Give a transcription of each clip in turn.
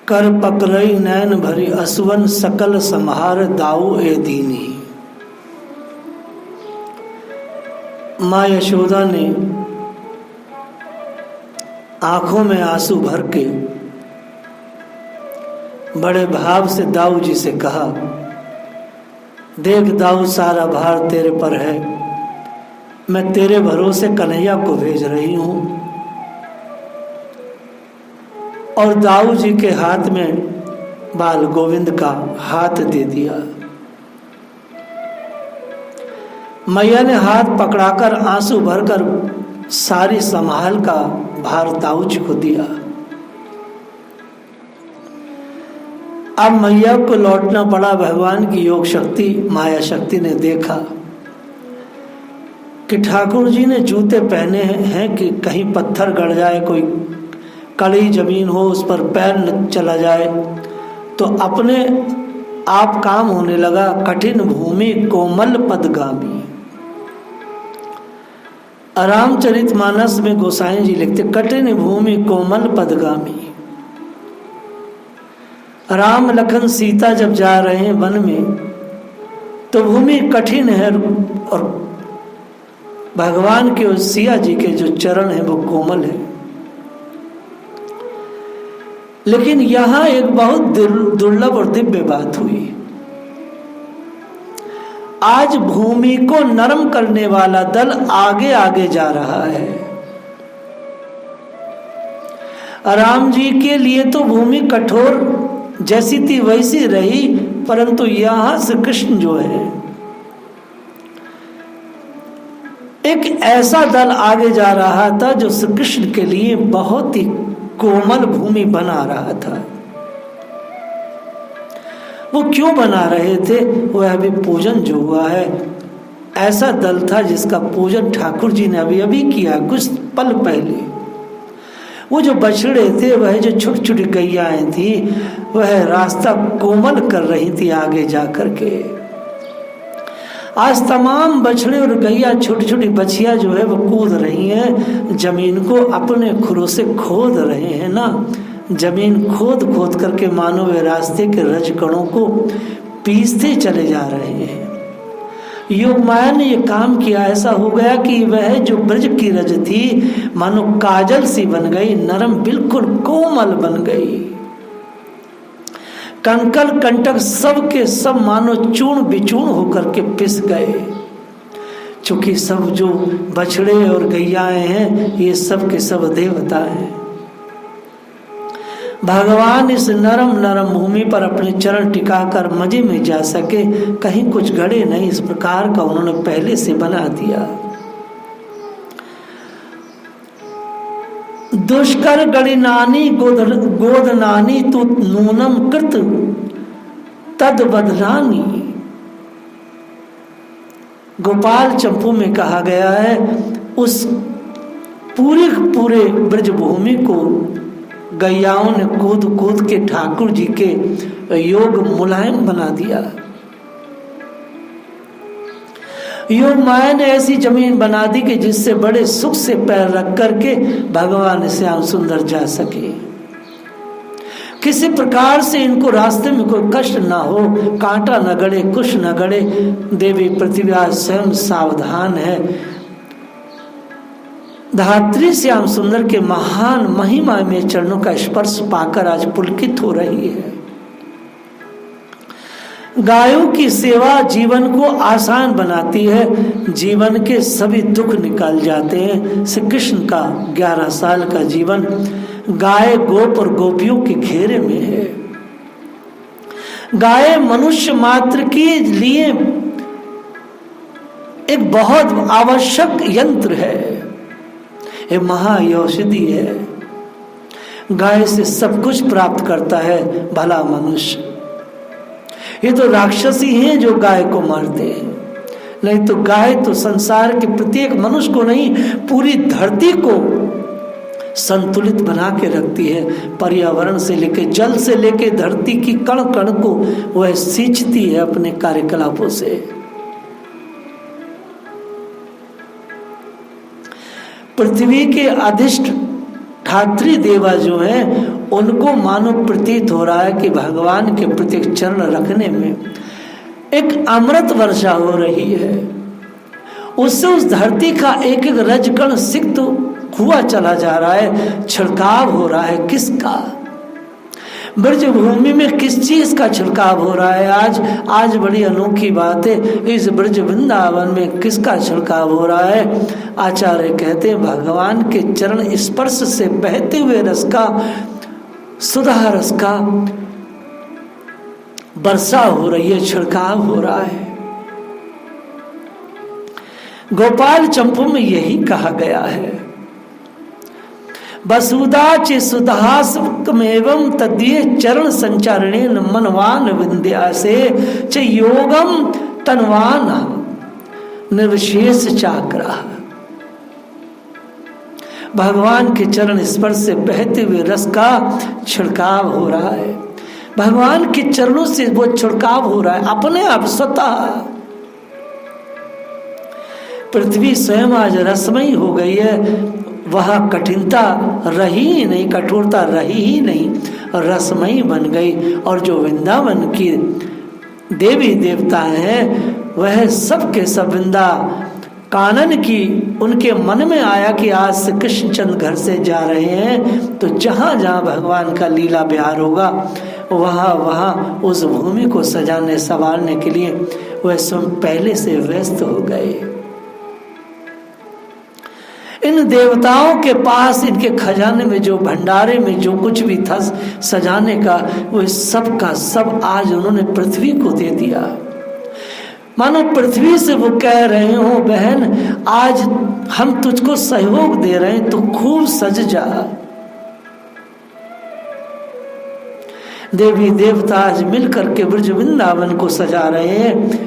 कर पकड़ई नैन भरी असुवन सकल संहार दाऊ ए दीनी। माँ यशोदा ने आंखों में आंसू भर के बड़े भाव से दाऊ जी से कहा, देख दाऊ, सारा भार तेरे पर है, मैं तेरे भरोसे कन्हैया को भेज रही हूं। और दाऊ जी के हाथ में बाल गोविंद का हाथ दे दिया। मैया ने हाथ पकड़ाकर आंसू भरकर सारी संभाल का भार दाऊ जी को दिया। अब मैया को लौटना पड़ा। भगवान की योग शक्ति माया शक्ति ने देखा कि ठाकुर जी ने जूते पहने हैं कि कहीं पत्थर गड़ जाए, कोई कड़ी जमीन हो उस पर पैर न चला जाए, तो अपने आप काम होने लगा। कठिन भूमि कोमल पदगामी। रामचरितमानस में गोसाई जी लिखते, कठिन भूमि कोमल पदगामी। राम लखन सीता जब जा रहे हैं वन में तो भूमि कठिन है और भगवान के सिया जी के जो चरण है वो कोमल है। लेकिन यहां एक बहुत दुर्लभ और दिव्य बात हुई। आज भूमि को नरम करने वाला दल आगे आगे जा रहा है। राम जी के लिए तो भूमि कठोर जैसी थी वैसी रही, परंतु यहां से कृष्ण जो है एक ऐसा दल आगे जा रहा था जो श्री कृष्ण के लिए बहुत ही कोमल भूमि बना रहा था। वो क्यों बना रहे थे? वह अभी पूजन जो हुआ है, ऐसा दल था जिसका पूजन ठाकुर जी ने अभी अभी किया कुछ पल पहले। वो जो बछड़े थे, वह जो छोटी छोटी गैयाएं थी, वह रास्ता कोमल कर रही थी आगे जा कर के। आज तमाम बछड़े और गैया, छोटी छोटी बछिया जो है वो कूद रही हैं, जमीन को अपने खुरों से खोद रहे हैं ना। जमीन खोद खोद करके मानो वे रास्ते के रजकणों को पीसते चले जा रहे हैं। योग माया ने ये काम किया, ऐसा हो गया कि वह जो ब्रज की रज थी मानो काजल सी बन गई, नरम बिल्कुल कोमल बन गई। कंकल कंटक सब के सब मानो चूर्ण बिचूर्ण होकर के पिस गए। चूंकि सब जो बछड़े और गैयाएं हैं ये सब के सब देवता हैं। भगवान इस नरम नरम भूमि पर अपने चरण टिकाकर मजे में जा सके, कहीं कुछ गड़े नहीं, इस प्रकार का उन्होंने पहले से बना दिया। दुष्कर गणिनानी गोदनानी तु नूनम कृत तद बदनानी। गोपाल चंपू में कहा गया है, उस पूरे ब्रज भूमि को गैयाओं ने कूद कूद के ठाकुर जी के योग मुलायम बना दिया। योग माया ने ऐसी जमीन बना दी कि जिससे बड़े सुख से पैर रख करके भगवान श्याम सुंदर जा सके। किसी प्रकार से इनको रास्ते में कोई कष्ट ना हो, कांटा न गड़े, कुछ न गड़े। देवी पृथ्वी स्वयं सावधान है। धात्री श्याम सुंदर के महान महिमा में चरणों का स्पर्श पाकर आज पुलकित हो रही है। गायों की सेवा जीवन को आसान बनाती है, जीवन के सभी दुख निकल जाते हैं। श्री कृष्ण का 11 साल का जीवन गाय गोप और गोपियों के घेरे में है। गाय मनुष्य मात्र के लिए एक बहुत आवश्यक यंत्र है, एक महाऔषधि है। गाय से सब कुछ प्राप्त करता है भला मनुष्य। ये तो राक्षस ही हैं जो गाय को मारते हैं, नहीं तो गाय तो संसार के प्रत्येक मनुष्य को नहीं, पूरी धरती को संतुलित बना के रखती है। पर्यावरण से लेके, जल से लेके धरती की कण कण को वह सींचती है अपने कार्यकलापों से। पृथ्वी के अधिष्ठ धात्री देवा जो है उनको मानो प्रतीत हो रहा है कि भगवान के प्रति चरण रखने में एक अमृत वर्षा हो रही है। उससे उस धरती का एक एक रजकण सिक्त हुआ चला जा रहा है, छिड़काव हो रहा है। किसका? ब्रज भूमि में किस चीज का छिड़काव हो रहा है? आज बड़ी अनोखी बात है, इस ब्रज वृंदावन में किसका छिड़काव हो रहा है? आचार्य कहते हैं भगवान के चरण स्पर्श से बहते हुए रस का, सुधा रस का वर्षा हो रही है, छिड़काव हो रहा है। गोपाल चंपू में यही कहा गया है, वसुधा चे सुधास्मेवं तदीय चरण संचारणेन मनवान विंध्यासे च योगम तनवान निर्विशेष चाक्रा। भगवान के चरण स्पर्श से बहते हुए रस का छिड़काव हो रहा है। भगवान के चरणों से वो छिड़काव हो रहा है अपने आप स्वतः। पृथ्वी स्वयं आज रसमयी हो गई है, वह कठिनता रही ही नहीं, कठोरता रही ही नहीं, रसमयी बन गई। और जो वृंदावन की देवी देवता हैं वह सब के सब वृंदा कानन की उनके मन में आया कि आज से कृष्णचंद घर से जा रहे हैं, तो जहाँ जहाँ भगवान का लीला विहार होगा वहाँ वहाँ उस भूमि को सजाने संवारने के लिए वह स्वयं पहले से व्यस्त हो गए। इन देवताओं के पास इनके खजाने में जो भंडारे में जो कुछ भी था सजाने का, वो सब का सब आज उन्होंने पृथ्वी को दे दिया। मानो पृथ्वी से वो कह रहे हो बहन आज हम तुझको सहयोग दे रहे हैं तो खूब सज जा। देवी देवता आज मिलकर के ब्रज वृंदावन को सजा रहे हैं।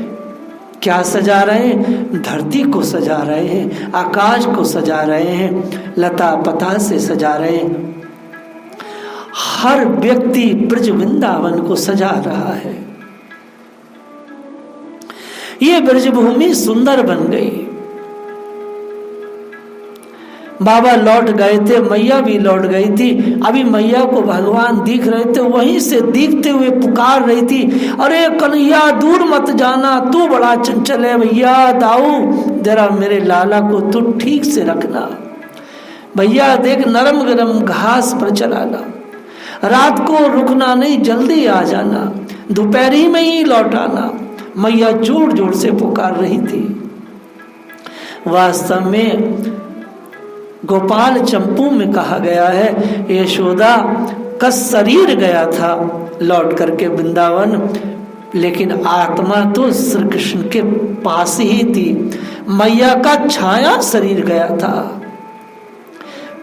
क्या सजा रहे हैं? धरती को सजा रहे हैं, आकाश को सजा रहे हैं, लता पता से सजा रहे हैं। हर व्यक्ति ब्रज वृंदावन को सजा रहा है। ये ब्रजभूमि सुंदर बन गई। बाबा लौट गए थे, मैया भी लौट गई थी। अभी मैया को भगवान दिख रहे थे, वहीं से दिखते हुए पुकार रही थी, अरे कन्हैया दूर मत जाना, तू बड़ा चंचल है भैया, दाऊ जरा मेरे लाला को तू ठीक से रखना। भैया देख नरम गरम घास पर चलाना, रात को रुकना नहीं, जल्दी आ जाना, दोपहरी में ही लौट आना। मैया जोर जोर से पुकार रही थी। वास्तव में गोपाल चंपू में कहा गया है यशोदा का शरीर गया था लौट करके वृंदावन, लेकिन आत्मा तो श्री कृष्ण के पास ही थी। मैया का छाया शरीर गया था,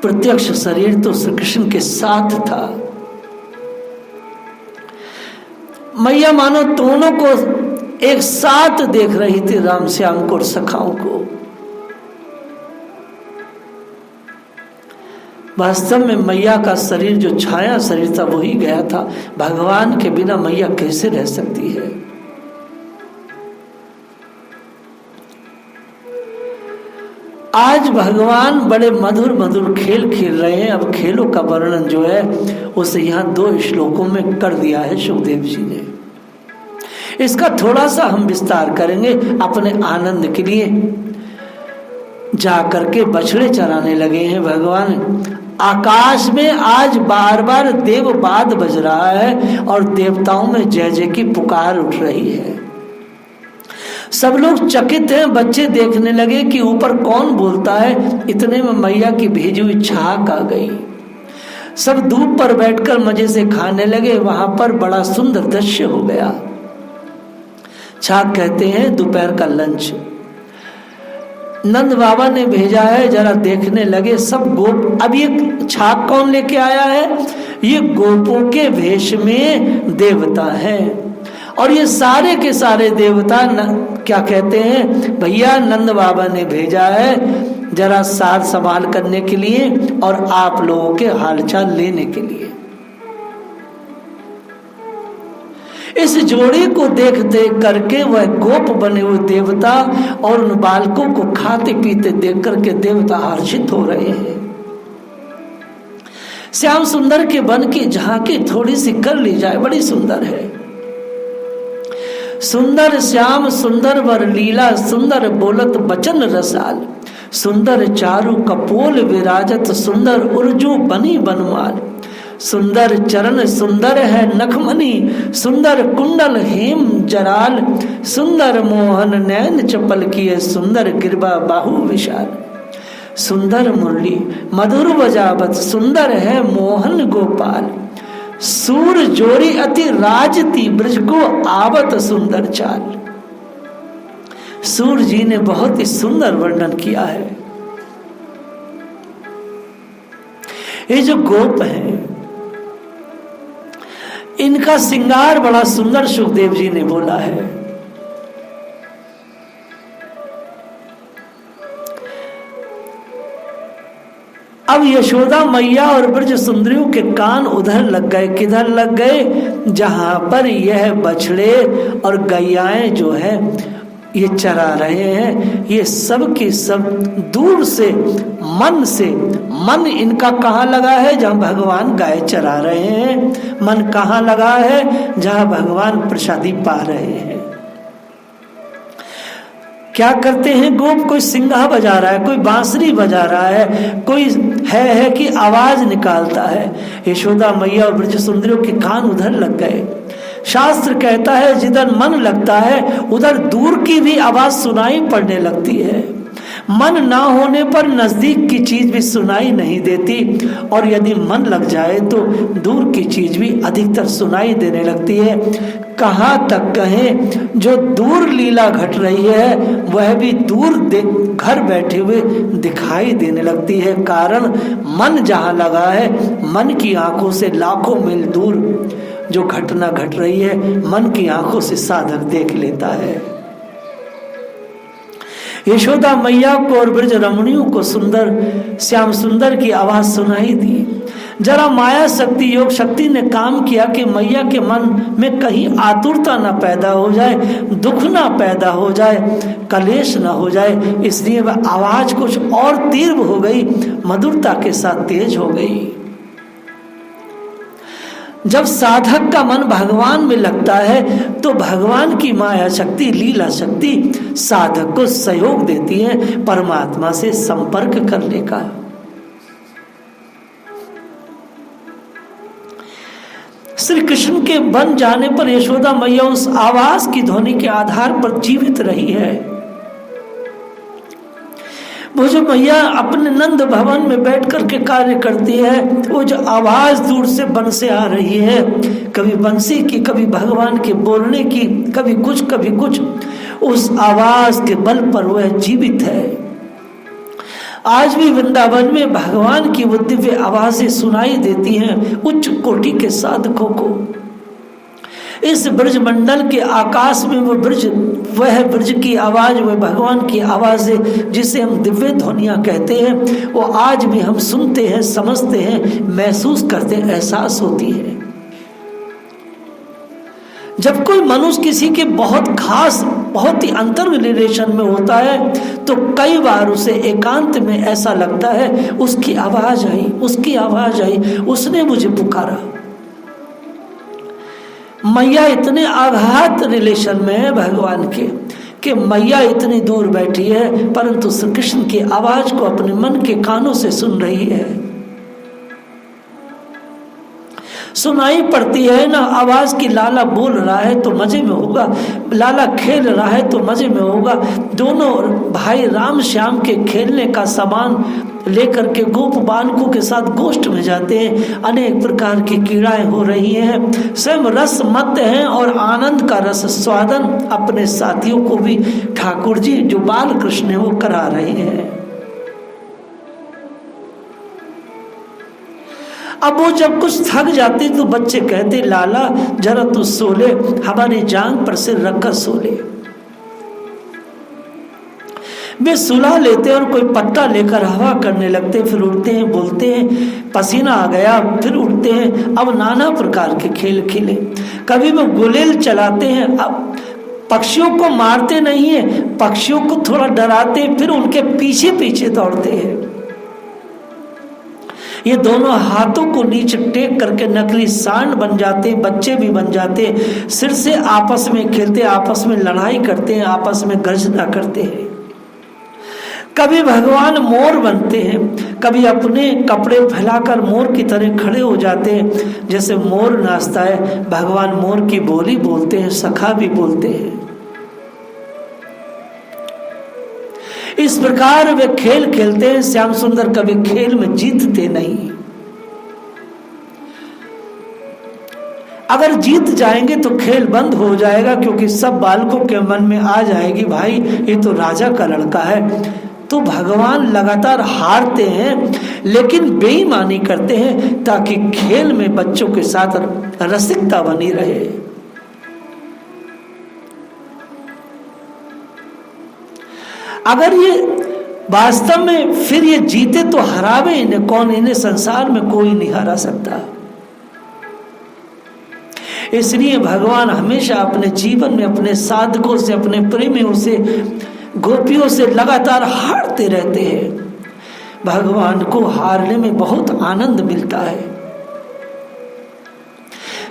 प्रत्यक्ष शरीर तो श्री कृष्ण के साथ था। मैया मानो दोनों को एक साथ देख रही थी, राम श्याम को और सखाओं को। वास्तव में मैया का शरीर जो छाया शरीर था वही गया था। भगवान के बिना मैया कैसे रह सकती है? आज भगवान बड़े मधुर मधुर खेल खेल रहे हैं। अब खेलों का वर्णन जो है उसे यहाँ 2 श्लोकों में कर दिया है सुखदेव जी ने। इसका थोड़ा सा हम विस्तार करेंगे अपने आनंद के लिए। जा करके बछड़े चराने लगे हैं भगवान। आकाश में आज बार बार देववाद बज रहा है और देवताओं में जय जय की पुकार उठ रही है। सब लोग चकित हैं, बच्चे देखने लगे कि ऊपर कौन बोलता है। इतने में मैया की भेजी हुई छाक आ गई। सब धूप पर बैठकर मजे से खाने लगे। वहां पर बड़ा सुंदर दृश्य हो गया। छाक कहते हैं दोपहर का लंच। नंद बाबा ने भेजा है, जरा देखने लगे सब गोप। अब ये छाक कौन लेके आया है? ये गोपों के वेश में देवता है। और ये सारे के सारे देवता क्या कहते हैं, भैया नंद बाबा ने भेजा है जरा साथ संभाल करने के लिए और आप लोगों के हालचाल लेने के लिए। इस जोड़ी को देख देख करके वह गोप बने हुए देवता और उन बालकों को खाते पीते देख करके देवता हर्षित हो रहे हैं। श्याम सुंदर के बन की झांकी थोड़ी सी कर ली जाए, बड़ी सुंदर है। सुंदर श्याम सुंदर वर लीला, सुंदर बोलत बचन रसाल, सुंदर चारु कपोल विराजत, सुंदर उर्जू बनी बनमाल, सुंदर चरण सुंदर है नखमणि, सुंदर कुंडल हेम जराल, सुंदर मोहन नैन चपल किए, सुंदर गिरबा बाहु विशाल, सुंदर मुरली मधुर बजावत, सुंदर है मोहन गोपाल, सूर जोरी अति राजती ब्रज को आवत सुंदर चाल। सूर जी ने बहुत ही सुंदर वर्णन किया है। ये जो गोप हैं, इनका श्रृंगार बड़ा सुंदर सुखदेव जी ने बोला है। अब यशोदा मैया और ब्रज सुंदरियों के कान उधर लग गए। किधर लग गए? जहां पर यह बछड़े और गैयाएं जो है ये चरा रहे हैं, ये सब के सब दूर से मन इनका कहाँ लगा है? जहां भगवान गाय चरा रहे हैं। मन कहाँ लगा है? जहां भगवान प्रसादी पा रहे हैं। क्या करते हैं गोप? कोई सिंघा बजा रहा है, कोई बांसुरी बजा रहा है, कोई है कि आवाज निकालता है। यशोदा मैया और ब्रज सुंदरियों के कान उधर लग गए। शास्त्र कहता है जिधर मन लगता है उधर दूर की भी आवाज सुनाई पड़ने लगती है। मन ना होने पर नजदीक की चीज भी सुनाई नहीं देती, और यदि मन लग जाए तो दूर की चीज भी अधिकतर सुनाई देने लगती है। कहाँ तक कहें, जो दूर लीला घट रही है वह भी दूर घर बैठे हुए दिखाई देने लगती है। कारण मन जहाँ लगा है, मन की आंखों से लाखों मील दूर जो घटना घट रही है मन की आंखों से साधक देख लेता है। यशोदा मैया को और ब्रज रमणियों को सुंदर श्याम सुंदर की आवाज सुनाई दी। जरा माया शक्ति योग शक्ति ने काम किया कि मैया के मन में कहीं आतुरता ना पैदा हो जाए, दुख ना पैदा हो जाए, कलेश ना हो जाए, इसलिए वह आवाज कुछ और तीव्र हो गई, मधुरता के साथ तेज हो गई। जब साधक का मन भगवान में लगता है तो भगवान की माया शक्ति लीला शक्ति साधक को सहयोग देती है परमात्मा से संपर्क करने का। श्री कृष्ण के बन जाने पर यशोदा मैया उस आवाज की ध्वनि के आधार पर जीवित रही है। वो जो मैया अपने नंद भवन में बैठ करके कार्य करती है, वो जो आवाज दूर से बन से आ रही है, कभी बंसी की, कभी भगवान के बोलने की, कभी कुछ, उस आवाज के बल पर वह जीवित है। आज भी वृंदावन में भगवान की वो दिव्य आवाजें सुनाई देती हैं उच्च कोटि के साधकों को। इस ब्रज मंडल के आकाश में वह ब्रज की आवाज, वह भगवान की आवाज है जिसे हम दिव्य ध्वनियां कहते हैं, वो आज भी हम सुनते हैं, समझते हैं, महसूस करते हैं, एहसास होती है। जब कोई मनुष्य किसी के बहुत खास, बहुत ही अंतर रिलेशन में होता है तो कई बार उसे एकांत में ऐसा लगता है उसकी आवाज आई, उसने मुझे पुकारा। मैया इतने आघात रिलेशन में है भगवान के कि मैया इतनी दूर बैठी है परंतु श्री कृष्ण की आवाज को अपने मन के कानों से सुन रही है। सुनाई पड़ती है ना आवाज की, लाला बोल रहा है तो मजे में होगा, लाला खेल रहा है तो मजे में होगा। दोनों भाई राम श्याम के खेलने का सामान लेकर के गोप बालकों के साथ गोष्ठ में जाते हैं। अनेक प्रकार की क्रीड़ाएं हो रही हैं, स्वयं रस मत हैं और आनंद का रस स्वादन अपने साथियों को भी ठाकुर जी जो बाल कृष्ण है वो करा रहे हैं। अब वो जब कुछ थक जाते तो बच्चे कहते लाला जरा तू सो ले, हमारी जांग पर सिर रखकर सो ले। वे सुला लेते और कोई पत्ता लेकर हवा करने लगते, फिर उठते हैं, बोलते हैं पसीना आ गया, फिर उठते हैं। अब नाना प्रकार के खेल खेले, कभी वो गुलेल चलाते हैं। अब पक्षियों को मारते नहीं है, पक्षियों को थोड़ा डराते, फिर उनके पीछे पीछे दौड़ते हैं। ये दोनों हाथों को नीचे टेक करके नकली सांड बन जाते, बच्चे भी बन जाते, सिर से आपस में खेलते, आपस में लड़ाई करते हैं, आपस में गर्जना करते हैं। कभी भगवान मोर बनते हैं, कभी अपने कपड़े फैलाकर मोर की तरह खड़े हो जाते हैं। जैसे मोर नाचता है, भगवान मोर की बोली बोलते हैं, सखा भी बोलते हैं। इस प्रकार वे खेल खेलते हैं। श्याम सुंदर कभी खेल में जीतते नहीं। अगर जीत जाएंगे तो खेल बंद हो जाएगा, क्योंकि सब बालकों के मन में आ जाएगी, भाई ये तो राजा का लड़का है। तो भगवान लगातार हारते हैं, लेकिन बेईमानी करते हैं ताकि खेल में बच्चों के साथ रसिकता बनी रहे। अगर ये वास्तव में फिर ये जीते तो हरावे इन्हें कौन? इन्हें संसार में कोई नहीं हरा सकता। इसलिए भगवान हमेशा अपने जीवन में अपने साधकों से, अपने प्रेमियों से, गोपियों से लगातार हारते रहते हैं। भगवान को हारने में बहुत आनंद मिलता है।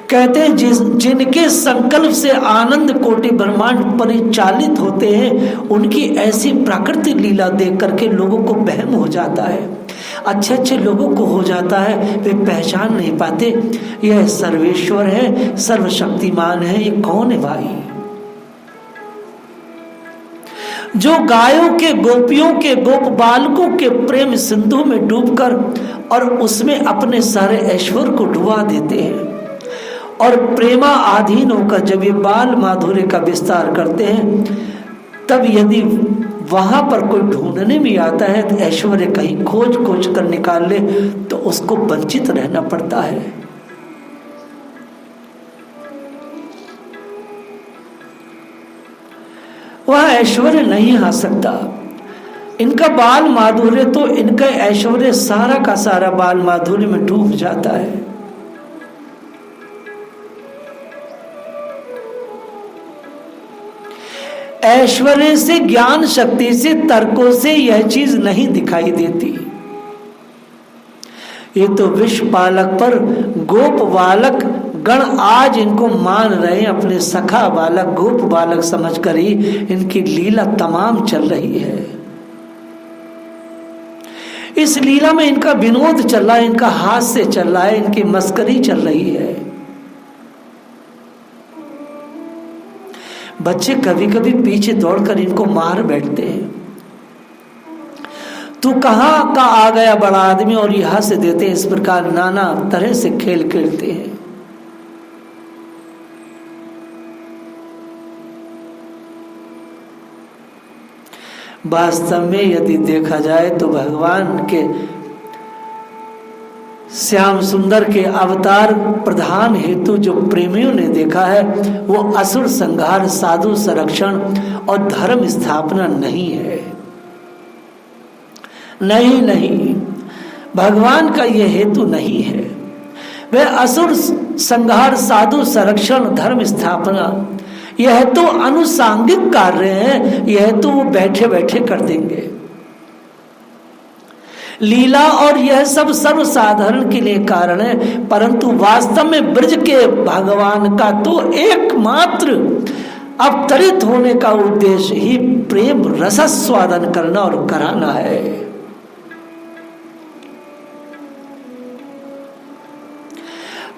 कहते हैं जिनके संकल्प से आनंद कोटि ब्रह्मांड परिचालित होते हैं, उनकी ऐसी प्राकृतिक लीला देख करके लोगों को वहम हो जाता है, अच्छे अच्छे लोगों को हो जाता है। वे पहचान नहीं पाते, यह सर्वेश्वर है, सर्वशक्तिमान है, ये कौन है भाई? जो गायों के, गोपियों के, गोप बालकों के प्रेम सिंधु में डूबकर और उसमें अपने सारे ऐश्वर्य को डुबा देते हैं, और प्रेमा आधीन होकर जब ये बाल माधुर्य का विस्तार करते हैं, तब यदि वहां पर कोई ढूंढने भी आता है तो ऐश्वर्य कहीं खोज खोज कर निकाल ले तो उसको वंचित रहना पड़ता है। वह ऐश्वर्य नहीं आ सकता। इनका बाल माधुर्य, तो इनका ऐश्वर्य सारा का सारा बाल माधुर्य में डूब जाता है। ऐश्वर्य से, ज्ञान शक्ति से, तर्कों से यह चीज नहीं दिखाई देती। ये तो विश्व पालक पर गोप बालक गण आज इनको मान रहे हैं, अपने सखा बालक, गोप बालक समझकर ही इनकी लीला तमाम चल रही है। इस लीला में इनका विनोद चल रहा है, इनका हास्य चल रहा है, इनकी मस्करी चल रही है। बच्चे कभी कभी पीछे दौड़कर इनको मार बैठते हैं। तू कहाँ का आ गया बड़ा आदमी, और ये हंस देते हैं। इस प्रकार नाना तरह से खेल खेलते हैं। वास्तव में यदि देखा जाए तो भगवान के श्याम सुंदर के अवतार प्रधान हेतु जो प्रेमियों ने देखा है, वो असुर संहार, साधु संरक्षण और धर्म स्थापना नहीं है। नहीं नहीं, भगवान का यह हेतु नहीं है। वह असुर संहार, साधु संरक्षण, धर्म स्थापना, यह तो अनुसांगिक कार्य है, यह तो वो बैठे बैठे कर देंगे। लीला और यह सब सर्वसाधारण के लिए कारण है, परंतु वास्तव में ब्रज के भगवान का तो एकमात्र अवतरित होने का उद्देश्य ही प्रेम रसस्वादन करना और कराना है।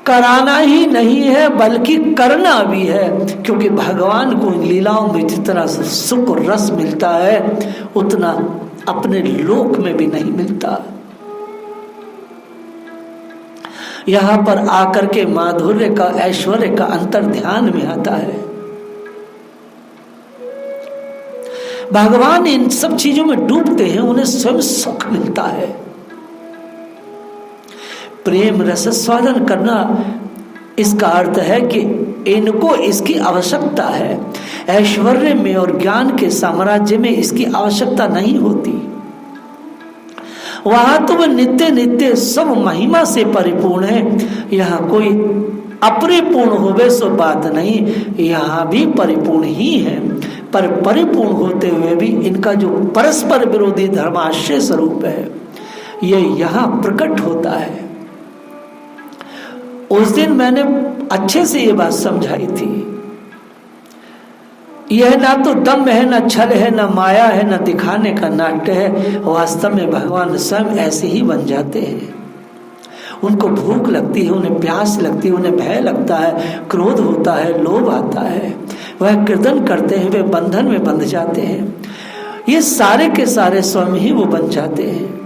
कराना ही नहीं है बल्कि करना भी है, क्योंकि भगवान को इन लीलाओं में जितना सुख और रस मिलता है उतना अपने लोक में भी नहीं मिलता। यहां पर आकर के माधुर्य का, ऐश्वर्य का अंतर ध्यान में आता है। भगवान इन सब चीजों में डूबते हैं, उन्हें स्वयं सुख मिलता है। प्रेम रसस्वादन करना, इसका अर्थ है कि इनको इसकी आवश्यकता है। ऐश्वर्य में और ज्ञान के साम्राज्य में इसकी आवश्यकता नहीं होती। वहां तो वह नित्य नित्य सब महिमा से परिपूर्ण है। यहाँ कोई अपरिपूर्ण होवे सो बात नहीं, यहाँ भी परिपूर्ण ही है, पर परिपूर्ण होते हुए भी इनका जो परस्पर विरोधी धर्माश्रय स्वरूप है, ये यहाँ प्रकट होता है। उस दिन मैंने अच्छे से ये बात समझाई थी। यह ना तो दम है, ना छल है, ना माया है, ना दिखाने का नाट्य है। वास्तव में भगवान स्वयं ऐसे ही बन जाते हैं। उनको भूख लगती है, उन्हें प्यास लगती है, उन्हें भय लगता है, क्रोध होता है, लोभ आता है, वह कीर्तन करते हैं, वे बंधन में बंध जाते हैं। ये सारे के सारे स्वयं ही वो बन जाते हैं।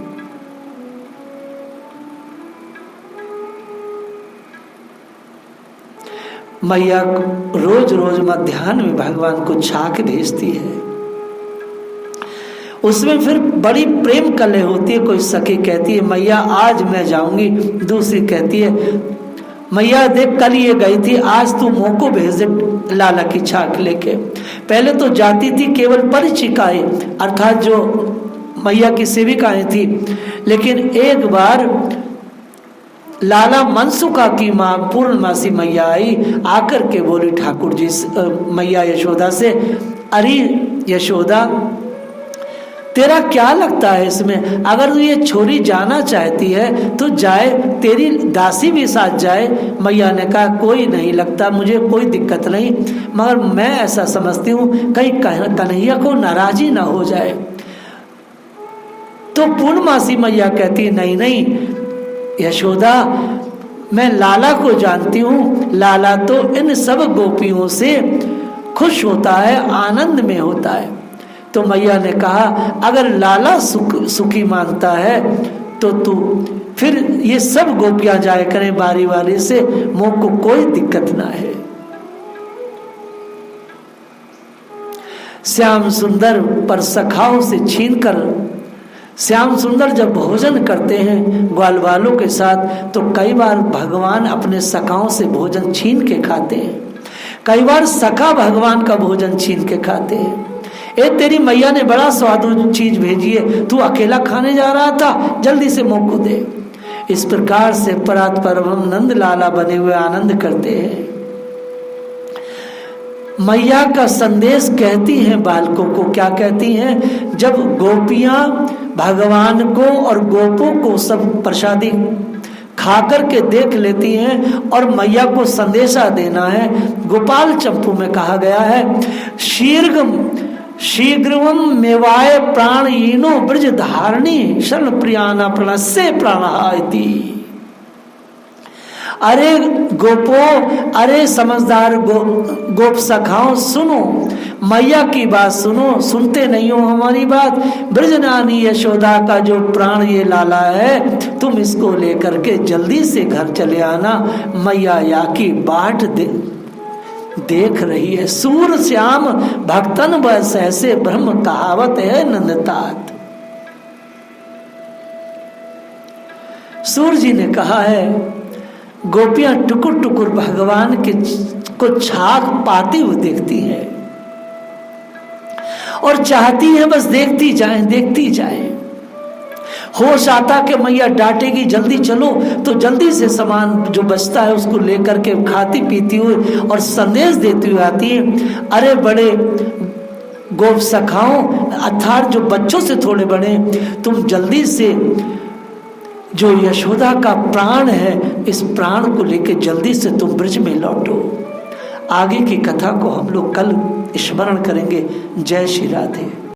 मैया रोज रोज मध्याह्न में भगवान को छाछ भेजती है। उसमें फिर बड़ी प्रेम कलह होती है। कोई सखी कहती है मैया आज मैं जाऊंगी, दूसरी कहती है मैया देख कल ये गई थी, आज तू मोह को भेज दे लाला की छाछ लेके। पहले तो जाती थी केवल परिचिकाएं, अर्थात जो मैया की सेविकाएं थी, लेकिन एक बार लाला मनसुखा की माँ पूर्णमासी मैया आई, आकर के बोली ठाकुर जी मैया यशोदा से, अरे यशोदा तेरा क्या लगता है इसमें, अगर ये छोरी जाना चाहती है तो जाए, तेरी दासी भी साथ जाए। मैया ने कहा कोई नहीं लगता, मुझे कोई दिक्कत नहीं, मगर मैं ऐसा समझती हूँ कहीं कन्हैया को नाराजी ना हो जाए। तो पूर्णमासी मैया कहती नहीं नहीं यशोदा, मैं लाला को जानती हूँ, लाला तो इन सब गोपियों से खुश होता है, आनंद में होता है। तो मैया ने कहा अगर लाला सुखी मानता है तो तू फिर ये सब गोपियां जाए करें बारी बारी से, मोह को कोई दिक्कत ना है। श्याम सुंदर पर सखाओं से छीनकर, श्याम सुंदर जब भोजन करते हैं ग्वाल वालों के साथ, तो कई बार भगवान अपने सखाओं से भोजन छीन के खाते हैं, कई बार सखा भगवान का भोजन छीन के खाते हैं। ए तेरी मैया ने बड़ा स्वादु चीज भेजी है, तू अकेला खाने जा रहा था, जल्दी से मुंह को दे। इस प्रकार से परात परम नंद लाला बने हुए आनंद करते हैं। मैया का संदेश कहती हैं बालकों को, क्या कहती हैं, जब गोपियां भगवान को और गोपों को सब प्रसादी खा करके देख लेती हैं और मैया को संदेशा देना है। गोपाल चंपू में कहा गया है शीघ्रम मेवाय प्राणहीनो ब्रज धारणी शरण प्रियाना प्रणस्य प्राणायति। अरे गोपो, अरे समझदार गोप सखाओ, सुनो मैया की बात सुनो, सुनते नहीं हो हमारी बात। ब्रजनानी यशोदा का जो प्राण ये लाला है, तुम इसको लेकर के जल्दी से घर चले आना, मैया या की बाट देख रही है। सूर श्याम भक्तन बस ऐसे ब्रह्म कहावत है नंदतात। सूर जी ने कहा है गोपियां टुकुर टुकुर भगवान के को छाक पाती हुई देखती है और चाहती है बस देखती जाएं, देखती जाएं। होश आता कि मैया डांटेगी जल्दी चलो, तो जल्दी से सामान जो बचता है उसको लेकर के खाती पीती हुई और संदेश देती हुई आती है। अरे बड़े गोप सखाओं, अर्थात जो बच्चों से थोड़े बड़े, तुम जल्दी से जो यशोदा का प्राण है, इस प्राण को लेकर जल्दी से तुम ब्रज में लौटो। आगे की कथा को हम लोग कल स्मरण करेंगे। जय श्री राधे।